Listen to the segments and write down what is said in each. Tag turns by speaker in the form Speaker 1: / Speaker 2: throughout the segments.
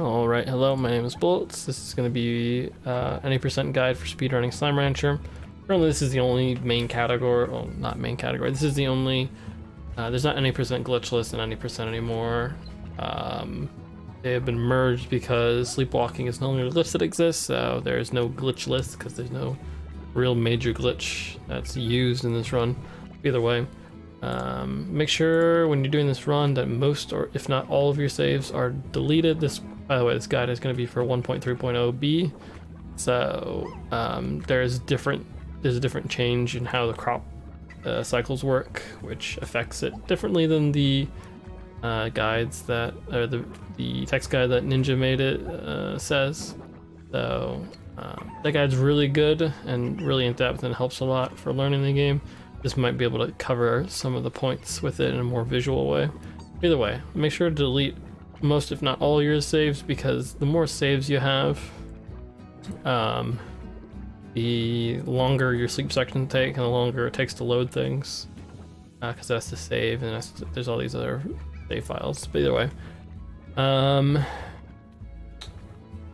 Speaker 1: Alright, hello, my name is Bullets. This is going to be any percent guide for speedrunning Slime Rancher. Currently this is the only main category, well not main category, this is the only, there's not any percent glitchless and any percent anymore. They have been merged because sleepwalking is no longer a glitch that exists, so there's no glitchless because there's no real major glitch that's used in this run. Either way, make sure when you're doing this run that most or if not all of your saves are deleted. This, by the way, this guide is going to be for 1.3.0b, so there's a different change in how the crop cycles work, which affects it differently than the guides that, or the text guide that Ninja made it says. So that guide's really good and really in depth and helps a lot for learning the game. This might be able to cover some of the points with it in a more visual way. Either way, make sure to delete most if not all your saves, because the more saves you have, the longer your sleep sections take and the longer it takes to load things, because it has to save and there's all these other save files. But either way,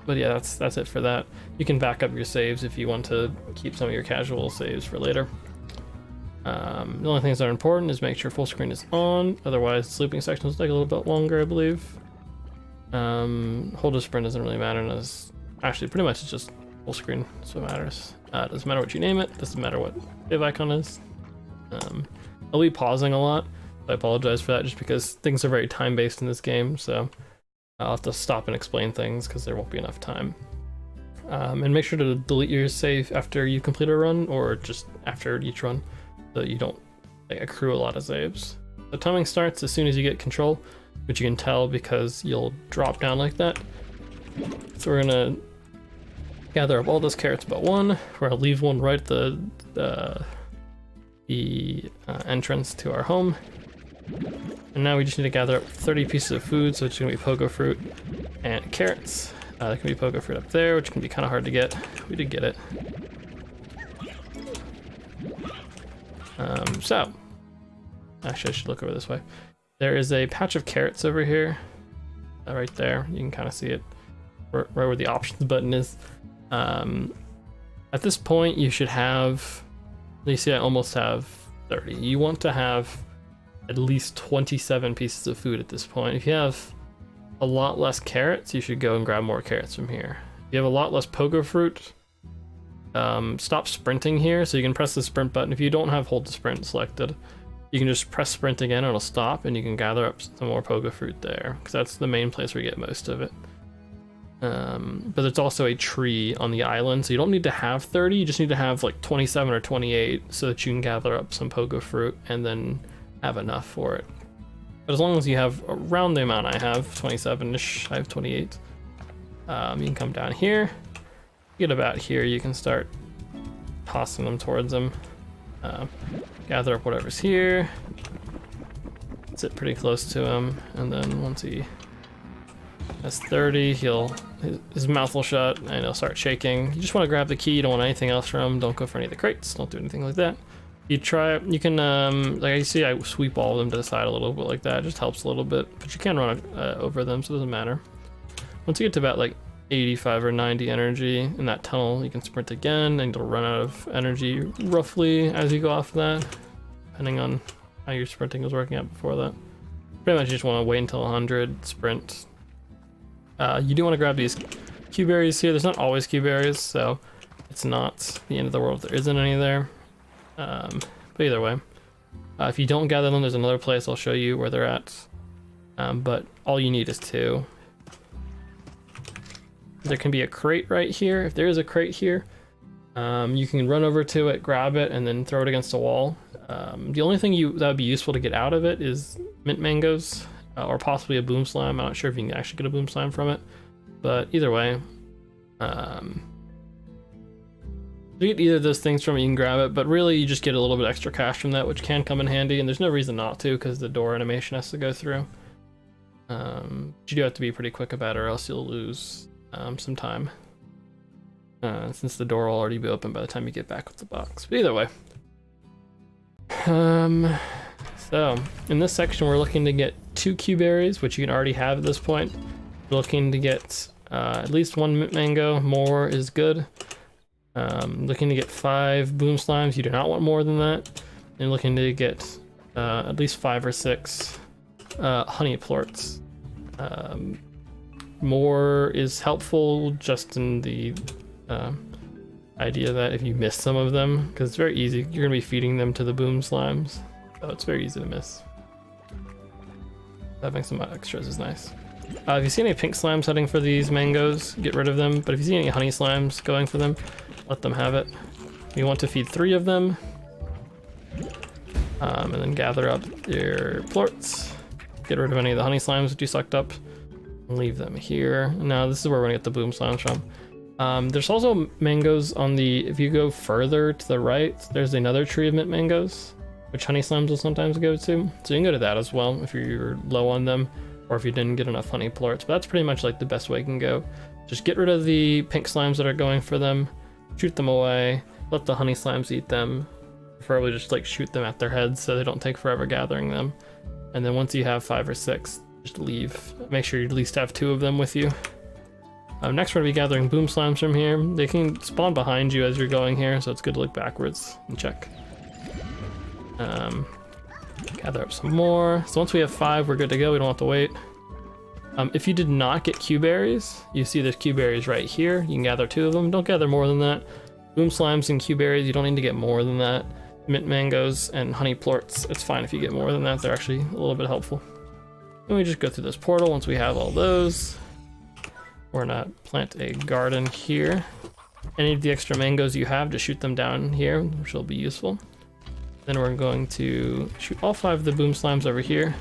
Speaker 1: but yeah, that's it for that. You can back up your saves if you want to keep some of your casual saves for later. The only things that are important is make sure full screen is on, otherwise sleeping sections take a little bit longer, I believe. Hold to sprint doesn't really matter, and actually pretty much it's just full screen, that's what matters. Doesn't matter what you name it, doesn't matter what save icon is. I'll be pausing a lot, I apologize for that just because things are very time-based in this game, so I'll have to stop and explain things because there won't be enough time. And make sure to delete your save after you complete a run, or just after each run, so you don't accrue a lot of saves. The timing starts as soon as you get control, which you can tell because you'll drop down like that. So we're gonna gather up all those carrots but one. We're gonna leave one right at the entrance to our home. And now we just need to gather up 30 pieces of food, so it's gonna be pogo fruit and carrots. There can be pogo fruit up there, which can be kind of hard to get. We did get it. So, actually I should look over this way. There is a patch of carrots over here, right there. You can kind of see it right where the options button is. At this point you should have, you see I almost have 30. You want to have at least 27 pieces of food at this point. If you have a lot less carrots, you should go and grab more carrots from here. If you have a lot less pogo fruit, stop sprinting here, so you can press the sprint button. If you don't have hold to sprint selected, you can just press sprint again, it'll stop, and you can gather up some more pogo fruit there, because that's the main place where you get most of it. But there's also a tree on the island, so you don't need to have 30, you just need to have like 27 or 28 so that you can gather up some pogo fruit and then have enough for it. But as long as you have around the amount I have, 27-ish, I have 28, you can come down here. Get about here, you can start tossing them towards him. Gather up whatever's here. Sit pretty close to him, and then once he has 30, his mouth will shut and he'll start shaking. You just want to grab the key, you don't want anything else from him. Don't go for any of the crates, don't do anything like that. You can, like you see I sweep all of them to the side a little bit like that, it just helps a little bit, but you can run over them, so it doesn't matter. Once you get to about like 85 or 90 energy in that tunnel, you can sprint again and you'll run out of energy roughly as you go off of that, depending on how your sprinting was working out before that. Pretty much you just want to wait until 100, sprint. You do want to grab these Q berries here. There's not always Q berries, so it's not the end of the world if there isn't any there. But either way, if you don't gather them, there's another place I'll show you where they're at. But all you need is 2. There can be a crate right here. If there is a crate here, you can run over to it, grab it, and then throw it against a wall. The only thing that would be useful to get out of it is mint mangoes, or possibly a boom slime. I'm not sure if you can actually get a boom slime from it, but either way, if you get either of those things from it, you can grab it, but really you just get a little bit extra cash from that, which can come in handy, and there's no reason not to, because the door animation has to go through. You do have to be pretty quick about it, or else you'll lose some time, since the door will already be open by the time you get back with the box. But either way, so in this section we're looking to get 2 Q berries, which you can already have at this point. looking to get at least 1 mint mango. More is good. Looking to get 5 boom slimes. You do not want more than that. And looking to get at least 5 or 6 honey plorts. More is helpful just in the idea that if you miss some of them, because it's very easy, you're gonna be feeding them to the boom slimes, so it's very easy to miss. Having some extras is nice. If you see any pink slimes heading for these mangoes, get rid of them. But if you see any honey slimes going for them, let them have it. You want to feed 3 of them, and then gather up your plorts. Get rid of any of the honey slimes that you sucked up. Leave them here. Now this is where we're gonna get the boom slimes from. There's also mangoes on the, if you go further to the right, there's another tree of mint mangoes, which honey slimes will sometimes go to. So you can go to that as well if you're low on them, or if you didn't get enough honey plorts. But that's pretty much like the best way you can go. Just get rid of the pink slimes that are going for them, shoot them away, let the honey slimes eat them. Preferably just like shoot them at their heads so they don't take forever gathering them. And then once you have 5 or 6, just leave. Make sure you at least have 2 of them with you. Next we're going to be gathering boom slimes from here. They can spawn behind you as you're going here, so it's good to look backwards and check. Gather up some more. So once we have 5, we're good to go. We don't have to wait. If you did not get Q berries, you see there's Q berries right here. You can gather 2 of them. Don't gather more than that. Boom slimes and Q berries, you don't need to get more than that. Mint mangoes and honey plorts, it's fine if you get more than that. They're actually a little bit helpful. And we just go through this portal. Once we have all those, we're gonna plant a garden here. Any of the extra mangoes you have, just shoot them down here, which will be useful. Then we're going to shoot all 5 of the boom slimes over here.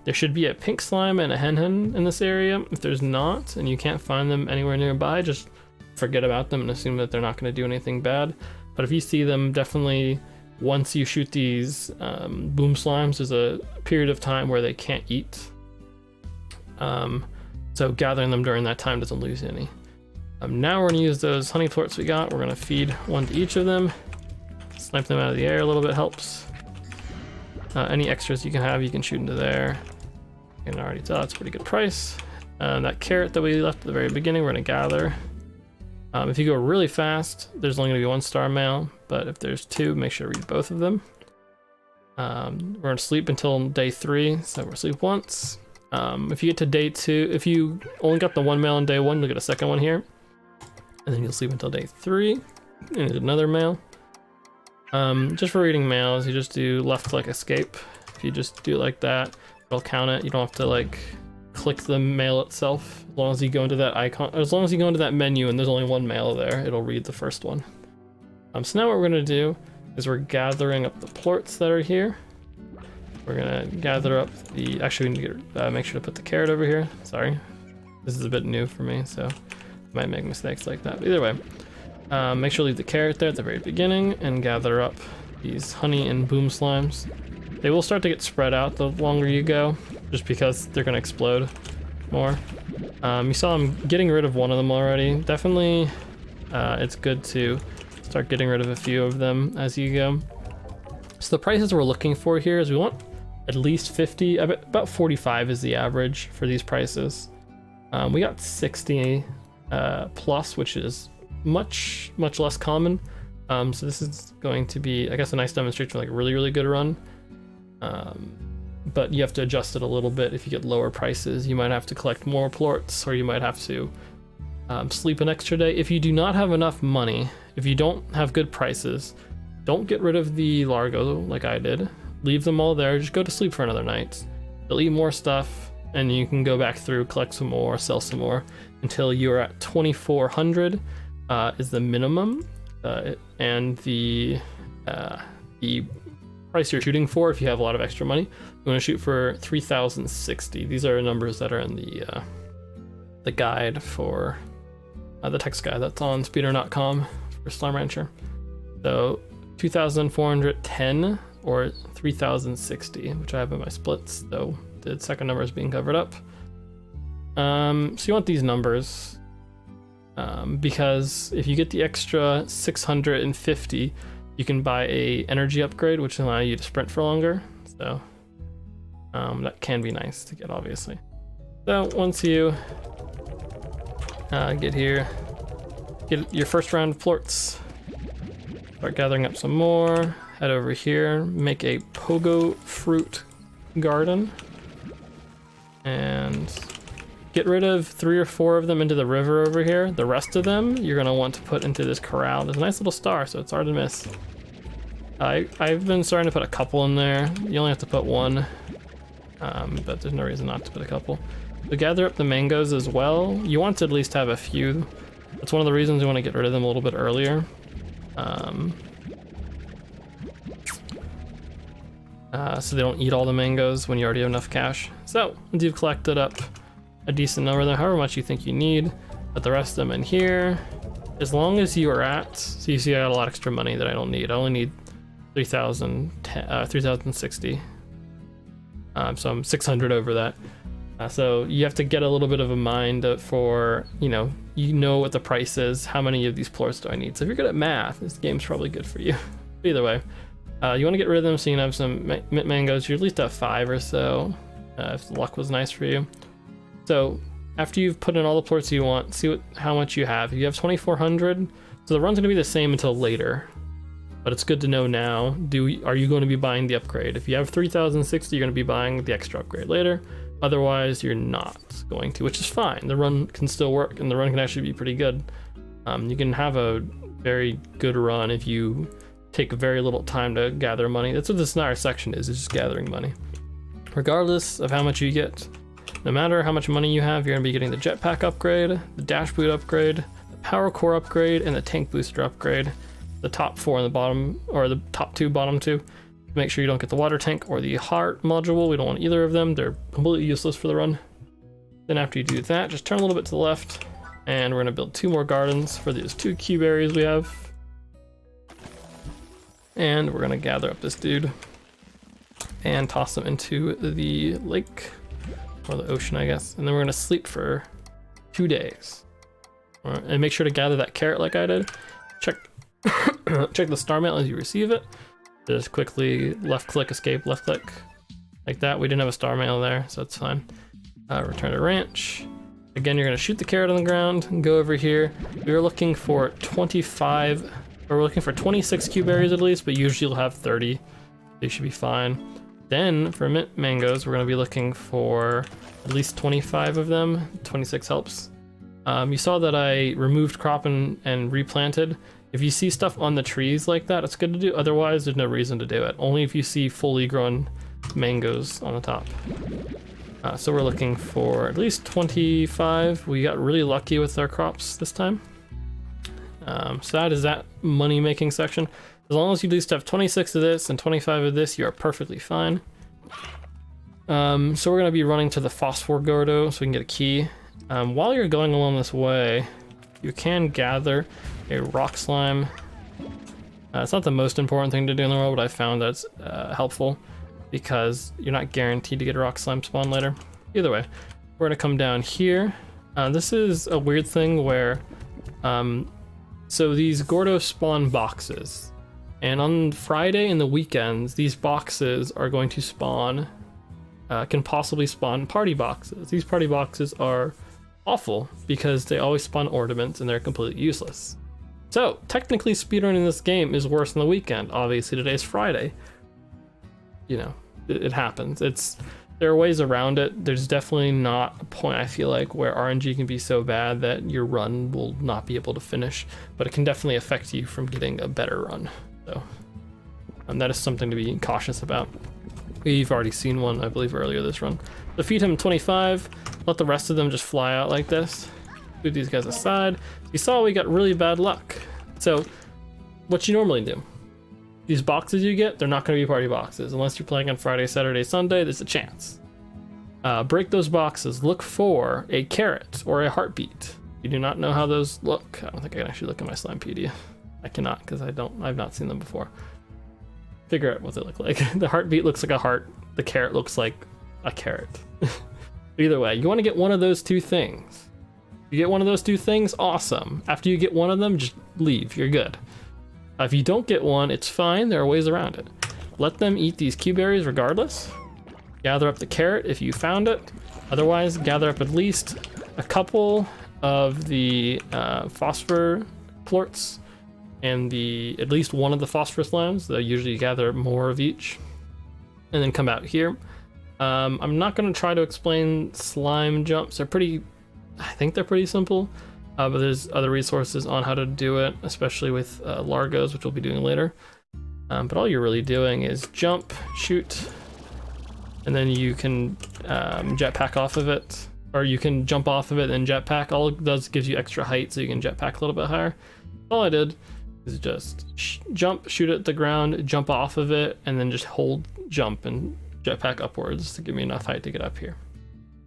Speaker 1: There should be a pink slime and a hen in this area. If there's not, and you can't find them anywhere nearby, just forget about them and assume that they're not gonna do anything bad. But if you see them, definitely, once you shoot these boom slimes, there's a period of time where they can't eat. So gathering them during that time doesn't lose any. Now we're gonna use those honey plorts we got. We're gonna feed 1 to each of them. Snipe them out of the air a little bit helps. Any extras you can have, you can shoot into there. You can already tell that's a pretty good price. That carrot that we left at the very beginning, we're gonna gather. If you go really fast, there's only gonna be 1 star male, but if there's 2, make sure to read both of them. We're gonna sleep until day 3, so we'll sleep once. If you get to day 2, if you only got the 1 male on day 1, you'll get a second one here. And then you'll sleep until day 3, and another male. Just for reading males, you just do left click escape. If you just do it like that, it'll count it. You don't have to like click the male itself. As long as you go into that icon, as long as you go into that menu and there's only 1 male there, it'll read the first one. So now what we're gonna do is we're gathering up the plorts that are here. We're gonna gather up the, actually we need to make sure to put the carrot over here. Sorry, this is a bit new for me, so I might make mistakes like that. But either way, make sure to leave the carrot there at the very beginning and gather up these honey and boom slimes. They will start to get spread out the longer you go, just because they're gonna explode more. You saw I'm getting rid of 1 of them already. Definitely, it's good to start getting rid of a few of them as you go. So the prices we're looking for here is we want at least 50, about 45 is the average for these prices. We got 60 plus, which is much less common. So this is going to be, I guess, a nice demonstration for like a really good run. But you have to adjust it a little bit. If you get lower prices, you might have to collect more plorts, or you might have to sleep an extra day. If you do not have enough money, if you don't have good prices, don't get rid of the largo like I did. Leave them all there, just go to sleep for another night. They'll eat more stuff, and you can go back through, collect some more, sell some more, until you're at 2,400 is the minimum. And the price you're shooting for, if you have a lot of extra money, you want to shoot for 3,060. These are numbers that are in the guide for the text guide that's on speedrunning.com for Slime Rancher. So 2,410 or 3,060, which I have in my splits, though the second number is being covered up. So you want these numbers because if you get the extra 650, you can buy a energy upgrade, which will allow you to sprint for longer. So that can be nice to get, obviously. So once you Get here. Get your first round of plorts. Start gathering up some more. Head over here. Make a pogo fruit garden. And get rid of 3 or 4 of them into the river over here. The rest of them you're gonna want to put into this corral. There's a nice little star, so it's hard to miss. I've been starting to put a couple in there. You only have to put 1, but there's no reason not to put a couple. So gather up the mangoes as well. You want to at least have a few. That's one of the reasons you want to get rid of them a little bit earlier. So they don't eat all the mangoes when you already have enough cash. So once you've collected up a decent number of them, however much you think you need, put the rest of them in here. As long as you are at, so you see I got a lot extra money that I don't need. I only need 3,060. So I'm 600 over that. So you have to get a little bit of a mind for, you know what the price is, how many of these plorts do I need. So if you're good at math, this game's probably good for you. Either way, you want to get rid of them so you can have some mint mangoes. You at least have 5 or so, if the luck was nice for you. So after you've put in all the plorts you want, see how much you have. If you have 2,400, so the run's gonna be the same until later, but it's good to know now. Are you going to be buying the upgrade? If you have 3,060, you're gonna be buying the extra upgrade later. Otherwise, you're not going to, which is fine. The run can still work, and the run can actually be pretty good. You can have a very good run if you take very little time to gather money. That's what this entire section is just gathering money. Regardless of how much you get, no matter how much money you have, you're gonna be getting the jetpack upgrade, the dash boot upgrade, the power core upgrade, and the tank booster upgrade. The top 4 on the bottom, or the top 2, bottom 2. Make sure you don't get the water tank or the heart module. We don't want either of them. They're completely useless for the run. Then after you do that, just turn a little bit to the left, and we're gonna build 2 more gardens for these 2 cube areas we have. And we're gonna gather up this dude and toss them into the lake, or the ocean, I guess. And then we're gonna sleep for 2 days. All right, and make sure to gather that carrot like I did. Check the star mail as you receive it. Just quickly left click, escape, left click, like that. We didn't have a star mail there, so that's fine. Return to ranch. Again, you're gonna shoot the carrot on the ground and go over here. We were looking for 25, or we're looking for 26 cube berries at least, but usually you'll have 30. They should be fine. Then for mint mangoes, we're gonna be looking for at least 25 of them. 26 helps. You saw that I removed crop and replanted. If you see stuff on the trees like that, it's good to do. Otherwise, there's no reason to do it. Only if you see fully grown mangoes on the top. So we're looking for at least 25. We got really lucky with our crops this time. So that is that money-making section. As long as you at least have 26 of this and 25 of this, you are perfectly fine. So we're gonna be running to the phosphor gordo so we can get a key. While you're going along this way, you can gather a rock slime. It's not the most important thing to do in the world, but I found that's helpful because you're not guaranteed to get a rock slime spawn later. Either way, we're gonna come down here. This is a weird thing where, so these gordo spawn boxes, and on Friday and the weekends, these boxes are going to spawn, can possibly spawn party boxes. These party boxes are awful because they always spawn ornaments and they're completely useless. So technically speedrunning this game is worse on the weekend. Obviously today's Friday. You know, it happens. There are ways around it. There's definitely not a point, I feel like, where RNG can be so bad that your run will not be able to finish, but it can definitely affect you from getting a better run. So that is something to be cautious about. We've already seen one, I believe, earlier this run. Defeat him 25, let the rest of them just fly out like this. Move these guys aside. You saw we got really bad luck. So what you normally do, these boxes you get, they're not gonna be party boxes. Unless you're playing on Friday, Saturday, Sunday, there's a chance. Break those boxes, look for a carrot or a heartbeat. You do not know how those look. I don't think I can actually look at my Slimepedia. I cannot, because I've not seen them before. Figure out what they look like. The heartbeat looks like a heart. The carrot looks like a carrot. Either way, you want to get one of those 2 things. You get one of those 2 things, awesome. After you get one of them, just leave, you're good. If you don't get one, it's fine, there are ways around it. Let them eat these cube berries regardless. Gather up the carrot if you found it. Otherwise, gather up at least a couple of the phosphor plorts and at least one of the phosphorus slimes. They'll usually gather more of each, and then come out here. I'm not going to try to explain slime jumps. I think they're pretty simple, but there's other resources on how to do it, especially with largos, which we'll be doing later. But all you're really doing is jump, shoot, and then you can jetpack off of it, or you can jump off of it and jetpack. All it does gives you extra height, so you can jetpack a little bit higher. All I did is just jump, shoot at the ground, jump off of it, and then just hold jump and jetpack upwards to give me enough height to get up here.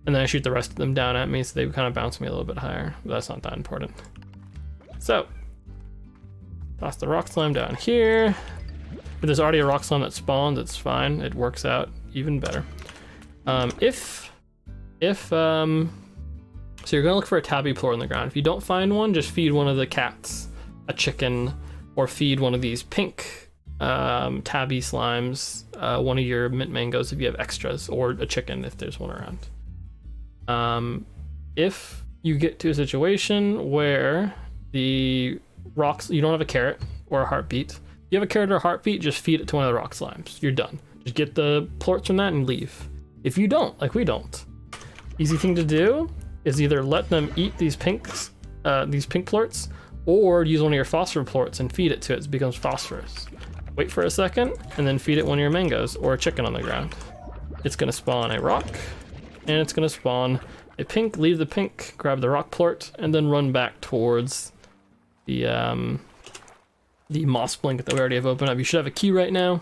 Speaker 1: And then I shoot the rest of them down at me, so they kind of bounce me a little bit higher, but that's not that important. So, toss the rock slime down here. If there's already a rock slime that spawned, it's fine. It works out even better. So you're gonna look for a tabby plort on the ground. If you don't find one, just feed one of the cats a chicken, or feed one of these pink tabby slimes one of your mint mangoes if you have extras, or a chicken if there's one around. If you get to a situation where the rocks, you don't have a carrot or a heartbeat, if you have a carrot or a heartbeat, just feed it to one of the rock slimes. You're done. Just get the plorts from that and leave. If you don't, like we don't, easy thing to do is either let them eat these pink plorts, or use one of your phosphor plorts and feed it to it, so it becomes phosphorus. Wait for a second, and then feed it one of your mangoes or a chicken on the ground. It's gonna spawn a rock, and it's gonna spawn a pink, leave the pink, grab the rock plort, and then run back towards the moss blanket that we already have open up. You should have a key right now.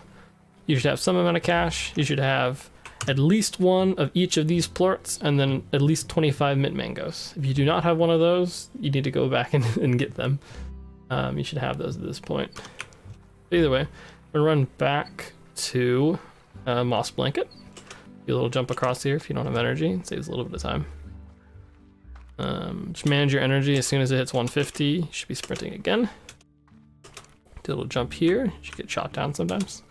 Speaker 1: You should have some amount of cash. You should have at least one of each of these plorts, and then at least 25 mint mangoes. If you do not have one of those, you need to go back and get them. You should have those at this point. Either way, we're gonna run back to moss blanket. Do a little jump across here if you don't have energy. It saves a little bit of time. Just manage your energy. As soon as it hits 150, you should be sprinting again. Do a little jump here. You should get shot down sometimes.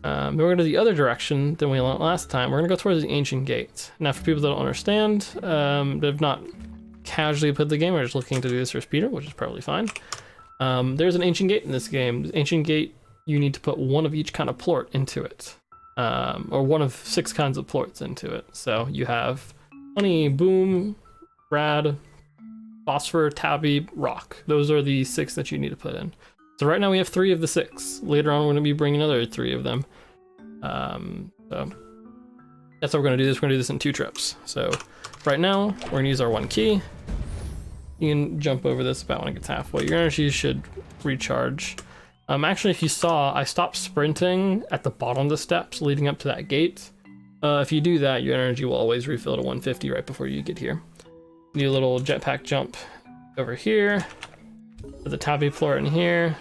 Speaker 1: Then we're going to the other direction than we went last time. We're going to go towards the ancient gate. Now, for people that don't understand, that have not casually played the game, or just looking to do this for speeder, which is probably fine. There's an ancient gate in this game. The ancient gate, you need to put one of each kind of plort into it, or one of 6 kinds of plorts into it. So you have honey, boom, rad, phosphor, tabby, rock. Those are the 6 that you need to put in. So right now we have 3 of the 6. Later on we're going to be bringing another 3 of them. So that's how we're going to do this. We're going to do this in 2 trips. So right now we're going to use our 1 key. You can jump over this about when it gets halfway. Your energy should recharge. Actually, if you saw, I stopped sprinting at the bottom of the steps leading up to that gate. If you do that, your energy will always refill to 150 right before you get here. Do a little jetpack jump over here. Put the tabby plort in here.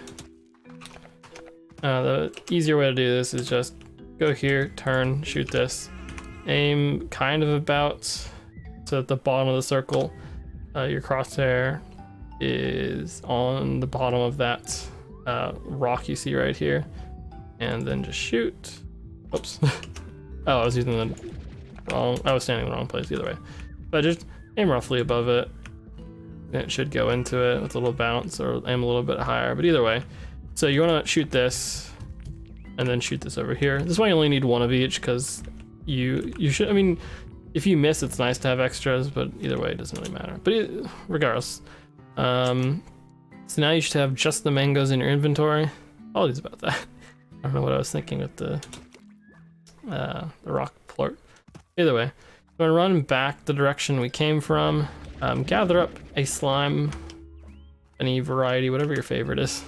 Speaker 1: The easier way to do this is just go here, turn, shoot this. Aim kind of about to the bottom of the circle. Your crosshair is on the bottom of that rock you see right here. And then just shoot. Oops. Oh, I was using the wrong, I was standing in the wrong place either way. But just aim roughly above it. And it should go into it with a little bounce, or aim a little bit higher, but either way. So you want to shoot this, and then shoot this over here. This is why you only need 1 of each, because you should, I mean, if you miss, it's nice to have extras, but either way, it doesn't really matter. But regardless. So now you should have just the mangoes in your inventory. Apologies about that. I don't know what I was thinking with the rock plort. Either way, I'm gonna run back the direction we came from. Gather up a slime, any variety, whatever your favorite is.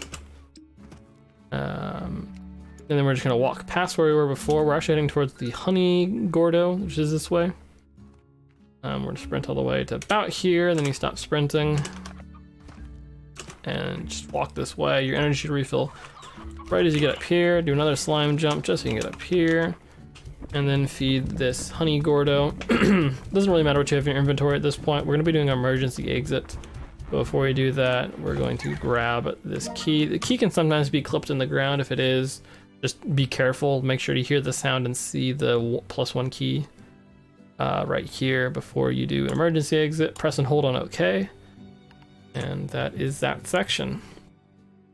Speaker 1: And then we're just gonna walk past where we were before. We're actually heading towards the honey gordo, which is this way. We're gonna sprint all the way to about here, and then you stop sprinting. And just walk this way. Your energy should refill right as you get up here. Do another slime jump just so you can get up here. And then feed this honey gordo. Doesn't really matter what you have in your inventory at this point. We're going to be doing an emergency exit. But before we do that, we're going to grab this key. The key can sometimes be clipped in the ground. If it is, just be careful. Make sure to hear the sound and see the +1 key. right here before you do an emergency exit. Press and hold on OK. And that is that section.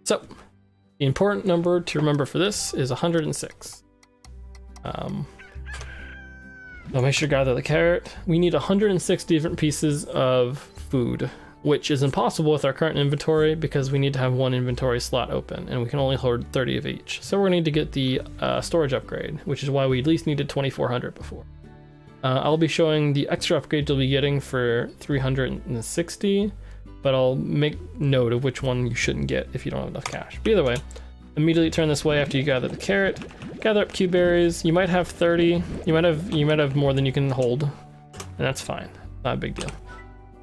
Speaker 1: So the important number to remember for this is 106. I'll make sure to gather the carrot. We need 106 different pieces of food, which is impossible with our current inventory because we need to have one inventory slot open and we can only hold 30 of each. So we're gonna need to get the storage upgrade, which is why we at least needed 2400 before. I'll be showing the extra upgrades you'll be getting for 360, but I'll make note of which one you shouldn't get if you don't have enough cash. But either way, immediately turn this way after you gather the carrot. Gather up Q berries. You might have 30. You might have more than you can hold, and that's fine. Not a big deal.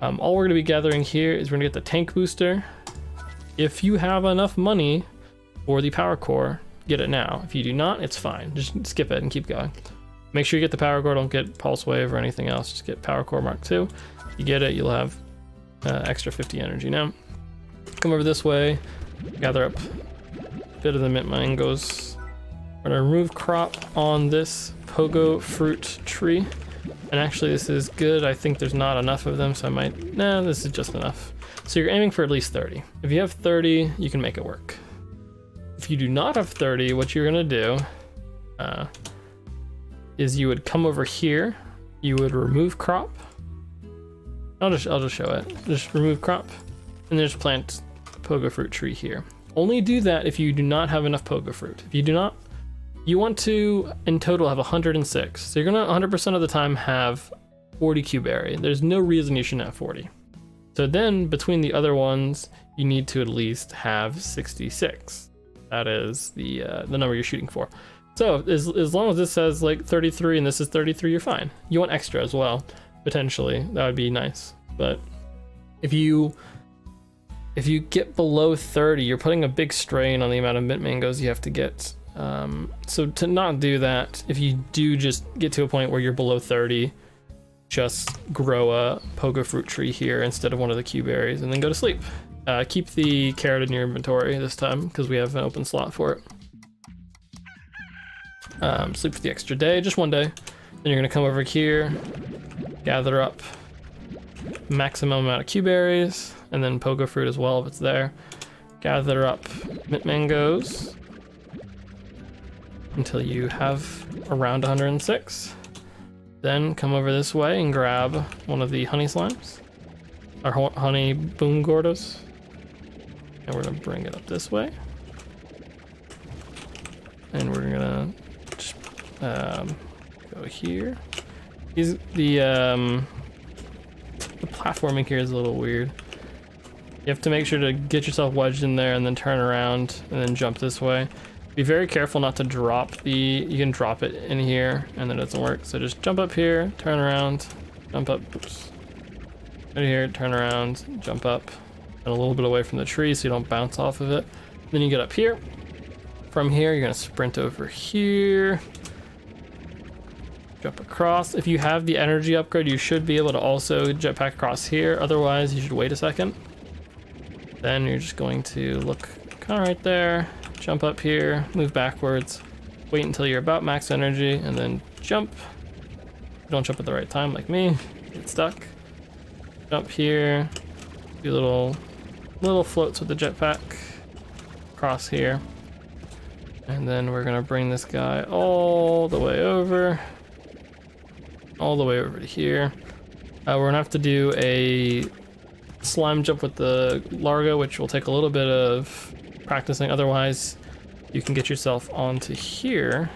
Speaker 1: All we're gonna be gathering here is we're gonna get the tank booster. If you have enough money for the power core, get it now. If you do not, it's fine. Just skip it and keep going. Make sure you get the power core. Don't get pulse wave or anything else. Just get power core Mark II. You get it, you'll have extra 50 energy. Now, come over this way. Gather up a bit of the mint mangoes. We're gonna remove crop on this pogo fruit tree. And actually this is good. I think there's not enough of them, so I might, nah, this is just enough. So you're aiming for at least 30. If you have 30, you can make it work. If you do not have 30, what you're gonna do is you would come over here, you would remove crop. I'll just show it. Just remove crop, and then just plant pogo fruit tree here. Only do that if you do not have enough pogo fruit. If you do not, you want to, in total, have 106. So you're gonna 100% of the time have 40 Q-berry. There's no reason you shouldn't have 40. So then, between the other ones, you need to at least have 66. That is the number you're shooting for. So as long as this says like 33 and this is 33, you're fine. You want extra as well, potentially. That would be nice. But if you get below 30, you're putting a big strain on the amount of mint mangoes you have to get. So to not do that, if you do just get to a point where you're below 30, just grow a pogo fruit tree here instead of one of the Q berries and then go to sleep. Keep the carrot in your inventory this time because we have an open slot for it. Sleep for the extra day, just one day. Then you're gonna come over here, gather up maximum amount of Q berries and then pogo fruit as well if it's there. Gather up mint mangoes until you have around 106. Then come over this way and grab one of the honey slimes, or honey boom gordos. And we're gonna bring it up this way. And we're gonna just go here. The platforming here is a little weird. You have to make sure to get yourself wedged in there and then turn around and then jump this way. Be very careful not to drop you can drop it in here and then it doesn't work. So just jump up here, turn around, jump up, oops. Right here, turn around, jump up, and a little bit away from the tree so you don't bounce off of it. Then you get up here. From here, you're gonna sprint over here, jump across. If you have the energy upgrade, you should be able to also jetpack across here. Otherwise, you should wait a second. Then you're just going to look kind of right there, jump up here, move backwards, wait until you're about max energy, and then jump. Don't jump at the right time like me, get stuck. Jump here, do little floats with the jetpack, across here. And then we're gonna bring this guy all the way over to here. We're gonna have to do a slime jump with the largo, which will take a little bit of practicing. Otherwise, you can get yourself onto here,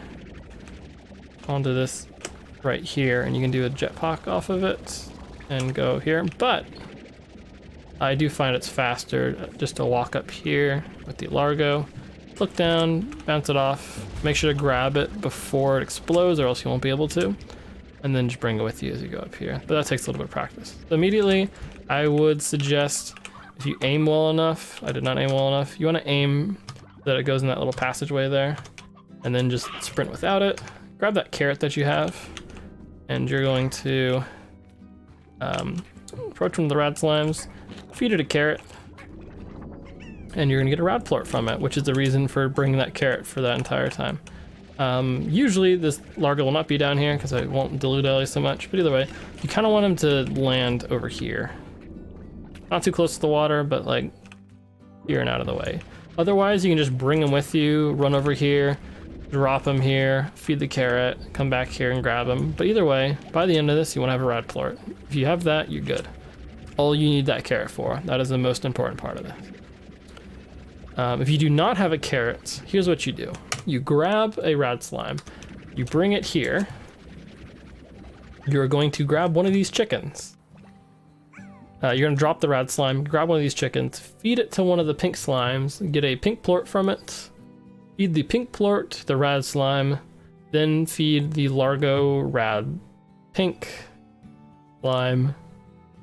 Speaker 1: onto this right here, and you can do a jetpack off of it and go here. But I do find it's faster just to walk up here with the largo, look down, bounce it off, make sure to grab it before it explodes or else you won't be able to, and then just bring it with you as you go up here. But that takes a little bit of practice. So immediately, I would suggest if you aim well enough, I did not aim well enough, you want to aim that it goes in that little passageway there, and then just sprint without it. Grab that carrot that you have, and you're going to approach one of the rad slimes, feed it a carrot, and you're gonna get a rad plort from it, which is the reason for bringing that carrot for that entire time. Usually this largo will not be down here because I won't dilute Ellie so much, but either way, you kind of want him to land over here. Not too close to the water, but like here and out of the way. Otherwise, you can just bring him with you, run over here, drop him here, feed the carrot, come back here and grab him. But either way, by the end of this, you want to have a rad plort. If you have that, you're good. All you need that carrot for. That is the most important part of this. If you do not have a carrot, here's what you do. You grab a rad slime, you bring it here. You're going to grab one of these chickens. You're gonna drop the rad slime, grab one of these chickens, feed it to one of the pink slimes, get a pink plort from it, feed the pink plort to the rad slime, then feed the largo rad pink slime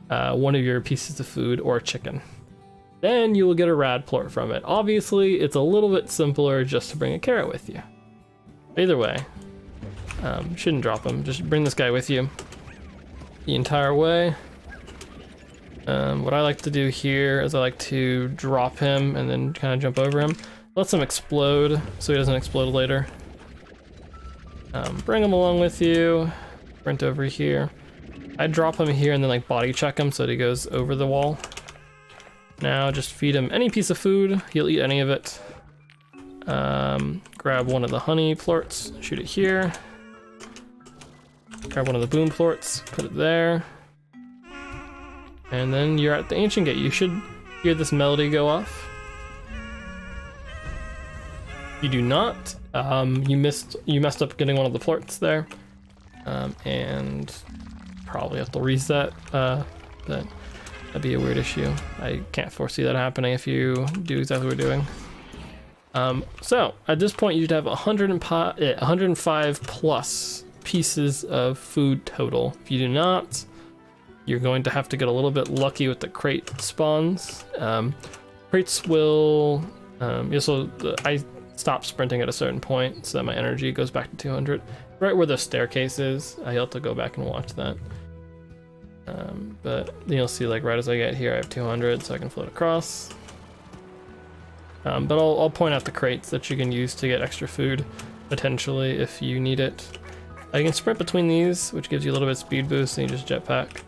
Speaker 1: one of your pieces of food or chicken. Then you will get a rad plort from it. Obviously, it's a little bit simpler just to bring a carrot with you. Either way, shouldn't drop him. Just bring this guy with you the entire way. What I like to do here is I like to drop him and then kind of jump over him. Let him explode so he doesn't explode later. Bring him along with you. Sprint over here. I drop him here and then like body check him so that he goes over the wall. Now just feed him any piece of food. He'll eat any of it. Grab one of the honey plorts, shoot it here. Grab one of the boom plorts, put it there. And then you're at the ancient gate. You should hear this melody go off. If you do not, you messed up getting one of the plorts there. And probably have to reset, but that'd be a weird issue. I can't foresee that happening if you do exactly what we're doing. So at this point you'd have 105 plus pieces of food total. If you do not, you're going to have to get a little bit lucky with the crate spawns. Crates will, I stop sprinting at a certain point so that my energy goes back to 200. Right where the staircase is, I have to go back and watch that. But then you'll see like right as I get here I have 200 so I can float across. But I'll point out the crates that you can use to get extra food potentially if you need it. You can sprint between these, which gives you a little bit of speed boost, and you just jetpack.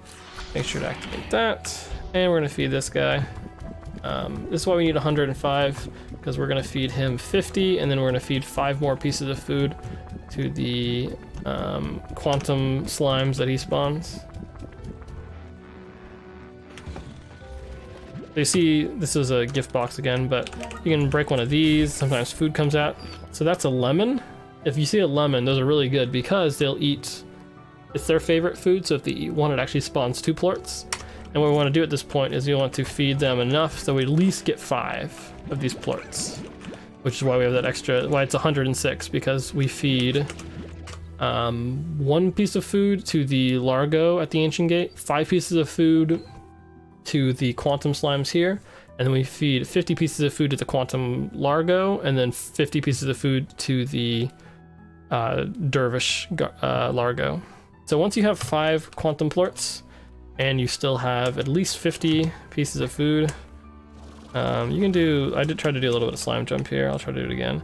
Speaker 1: Make sure to activate that. And we're gonna feed this guy. This is why we need 105, because we're gonna feed him 50, and then we're gonna feed 5 more pieces of food to the quantum slimes that he spawns. So you see, this is a gift box again, but you can break one of these. Sometimes food comes out. So that's a lemon. If you see a lemon, those are really good because they'll eat, it's their favorite food. So if they eat one, it actually spawns 2 plorts. And what we want to do at this point is we want to feed them enough so we at least get 5 of these plorts, which is why we have that extra, why it's 106, because we feed 1 piece of food to the largo at the ancient gate, 5 pieces of food to the quantum slimes here, and then we feed 50 pieces of food to the quantum largo, and then 50 pieces of food to the dervish largo. So once you have 5 quantum plorts and you still have at least 50 pieces of food, you can do, I did try to do a little bit of slime jump here, I'll try to do it again,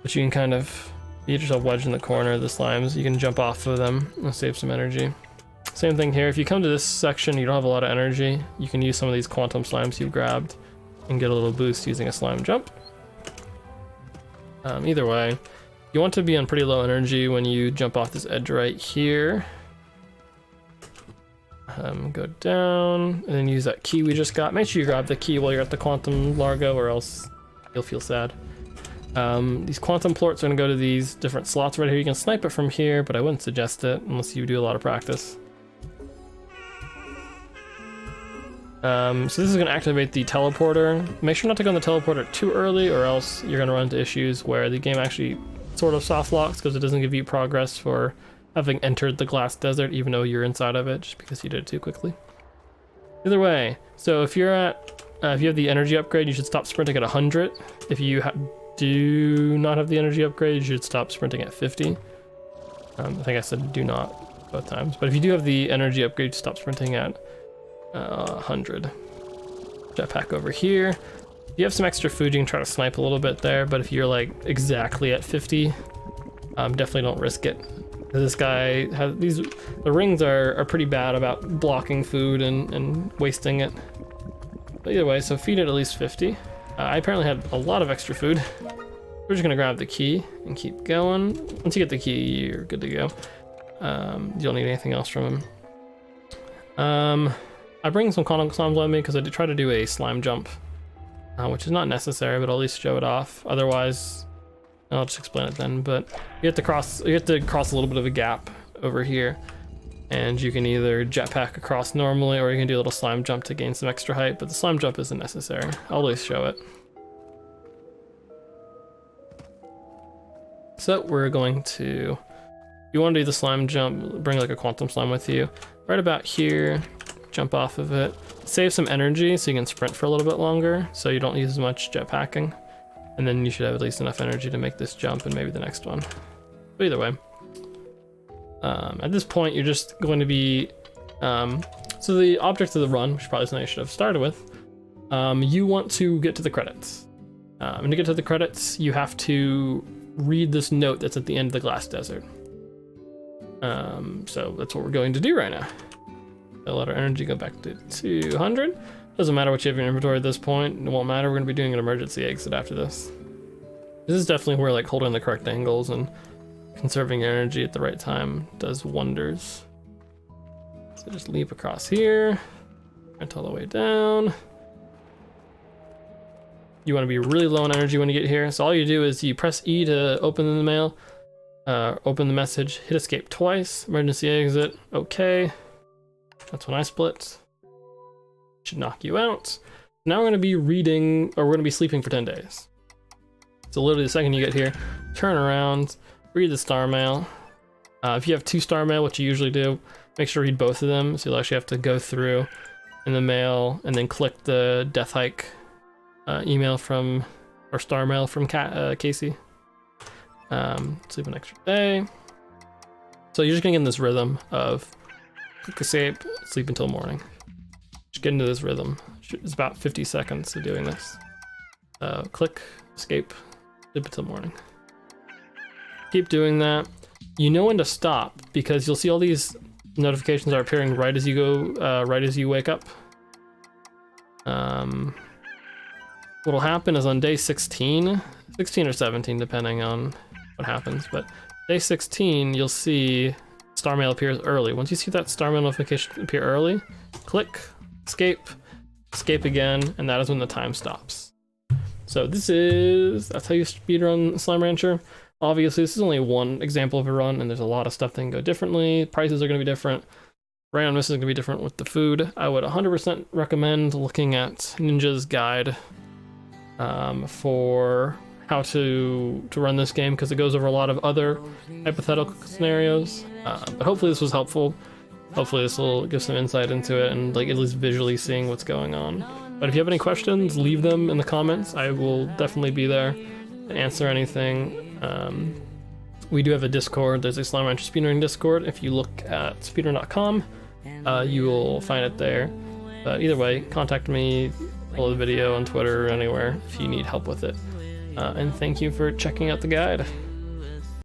Speaker 1: but you can kind of, you get yourself wedged in the corner of the slimes, you can jump off of them and save some energy. Same thing here, if you come to this section, you don't have a lot of energy, you can use some of these quantum slimes you've grabbed and get a little boost using a slime jump. Either way, you want to be on pretty low energy when you jump off this edge right here. Go down, and then use that key we just got. Make sure you grab the key while you're at the quantum largo, or else you'll feel sad. These quantum plorts are going to go to these different slots right here. You can snipe it from here, but I wouldn't suggest it unless you do a lot of practice. So this is going to activate the teleporter. Make sure not to go on the teleporter too early, or else you're going to run into issues where the game actually sort of soft locks because it doesn't give you progress for having entered the glass desert, even though you're inside of it, just because you did it too quickly. Either way, so if you're at, if you have the energy upgrade, you should stop sprinting at 100. If you do not have the energy upgrade, you should stop sprinting at 50. I think I said do not both times, but if you do have the energy upgrade, stop sprinting at 100. Jetpack over here. If you have some extra food, you can try to snipe a little bit there, but if you're like exactly at 50, definitely don't risk it. This guy has the rings are pretty bad about blocking food and wasting it. But either way, so feed it at least 50. I apparently had a lot of extra food. We're just gonna grab the key and keep going. Once you get the key, you're good to go. You don't need anything else from him. I bring some conical slimes with me because I did try to do a slime jump, which is not necessary, but I'll at least show it off. Otherwise, I'll just explain it then. But you have to cross a little bit of a gap over here, and you can either jetpack across normally, or you can do a little slime jump to gain some extra height. But the slime jump isn't necessary. I'll always show it. So we're going to, if you want to do the slime jump, bring like a quantum slime with you. Right about here, jump off of it. Save some energy so you can sprint for a little bit longer, so you don't use as much jetpacking. And then you should have at least enough energy to make this jump and maybe the next one. But either way, at this point you're just going to be, so the object of the run, which is probably something I should have started with, you want to get to the credits. And to get to the credits, you have to read this note that's at the end of the glass desert. So that's what we're going to do right now. I'll let our energy go back to 200. Doesn't matter what you have in your inventory at this point. It won't matter. We're going to be doing an emergency exit after this. This is definitely where like holding the correct angles and conserving your energy at the right time does wonders. So just leap across here, sprint all the way down. You want to be really low on energy when you get here. So all you do is you press E to open the mail, open the message, hit escape twice, emergency exit, okay. That's when I split. Should knock you out. Now we're going to be reading, or we're going to be sleeping for 10 days. So literally the second you get here, turn around, read the star mail. If you have 2 star mail, which you usually do, make sure to read both of them. So you'll actually have to go through in the mail and then click the death hike email from, or star mail from Casey. Sleep an extra day. So you're just gonna get in this rhythm of click escape, sleep until morning. Just get into this rhythm. It's about 50 seconds of doing this. Click, escape, sleep until morning. Keep doing that. You know when to stop because you'll see all these notifications are appearing right as you go, right as you wake up. What'll happen is on day 16 or 17, depending on what happens, but day 16, you'll see star mail appears early. Once you see that star mail notification appear early, click, escape, escape again, and that is when the time stops. So that's how you speedrun Slime Rancher. Obviously, this is only one example of a run, and there's a lot of stuff that can go differently. Prices are going to be different. Random misses are going to be different with the food. I would 100% recommend looking at Ninja's guide for how to run this game, because it goes over a lot of other hypothetical scenarios. But hopefully this was helpful. Hopefully this will give some insight into it and like at least visually seeing what's going on. But if you have any questions, leave them in the comments. I will definitely be there to answer anything. We do have a Discord. There's a Slime Rancher Speedrunning Discord. If you look at speedrun.com, you will find it there. But either way, contact me, follow the video on Twitter or anywhere if you need help with it. And thank you for checking out the guide.